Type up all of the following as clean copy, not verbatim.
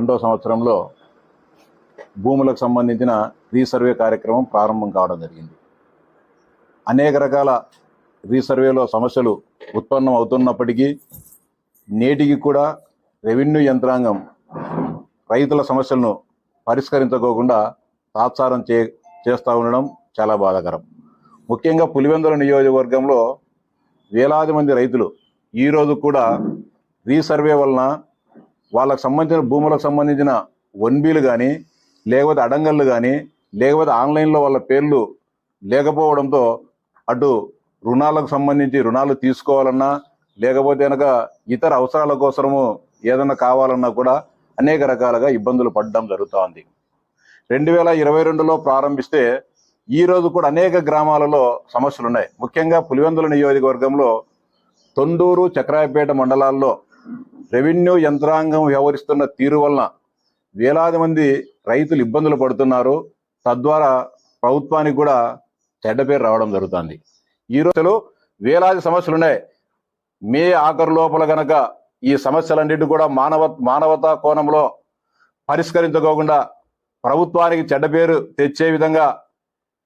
రెండో సంవత్సరంలో భూములకు సంబంధించిన రీసర్వే కార్యక్రమం ప్రారంభం కావడం జరిగింది. అనేక రకాల రీసర్వేలో సమస్యలు ఉత్పన్నం అవుతున్నప్పటికీ నేటికి కూడా రెవెన్యూ యంత్రాంగం రైతుల సమస్యలను పరిష్కరించుకోకుండా తాత్సారం చేస్తూ ఉండడం చాలా బాధాకరం. ముఖ్యంగా పులివెందుల నియోజకవర్గంలో వేలాది మంది రైతులు ఈరోజు కూడా రీసర్వే వలన వాళ్ళకు సంబంధించిన భూములకు సంబంధించిన వన్బీలు కానీ లేకపోతే అడంగళ్ళు కానీ లేకపోతే ఆన్లైన్లో వాళ్ళ పేర్లు లేకపోవడంతో అటు రుణాలకు సంబంధించి రుణాలు తీసుకోవాలన్నా లేకపోతే కనుక ఇతర అవసరాల కోసము ఏదన్నా కావాలన్నా కూడా అనేక రకాలుగా ఇబ్బందులు పడడం జరుగుతూ ఉంది. 2022లో ప్రారంభిస్తే ఈరోజు కూడా అనేక గ్రామాలలో సమస్యలు ఉన్నాయి. ముఖ్యంగా పులివెందుల నియోజకవర్గంలో తొండూరు, చక్రాయపేట మండలాల్లో రెవెన్యూ యంత్రాంగం వ్యవహరిస్తున్న తీరు వలన వేలాది మంది రైతులు ఇబ్బందులు పడుతున్నారు. తద్వారా ప్రభుత్వానికి కూడా చెడ్డ పేరు రావడం జరుగుతుంది. ఈరోజు వేలాది సమస్యలు ఉన్నాయి. మే ఆఖరు లోపల గనక ఈ సమస్యలన్నిటి కూడా మానవతా కోణంలో పరిష్కరించుకోకుండా ప్రభుత్వానికి చెడ్డ పేరు తెచ్చే విధంగా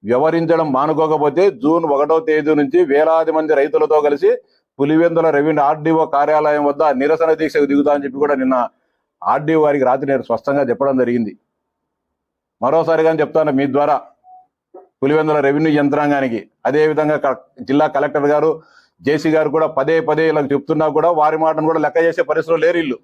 వ్యవహరించడం మానుకోకపోతే జూన్ 1వ తేదీ నుంచి వేలాది మంది రైతులతో కలిసి పులివెందుల రెవెన్యూ ఆర్డీఓ కార్యాలయం వద్ద నిరసన దీక్షకు దిగుతా అని చెప్పి కూడా నిన్న ఆర్డీఓ గారికి రాత్రి నేను స్పష్టంగా చెప్పడం జరిగింది. మరోసారిగా చెప్తాను మీ ద్వారా పులివెందుల రెవెన్యూ యంత్రాంగానికి, అదేవిధంగా జిల్లా కలెక్టర్ గారు, జేసీ గారు కూడా పదే ఇలా చెప్తున్నా కూడా వారి మాటను కూడా లెక్క చేసే పరిస్థితులు లేరు.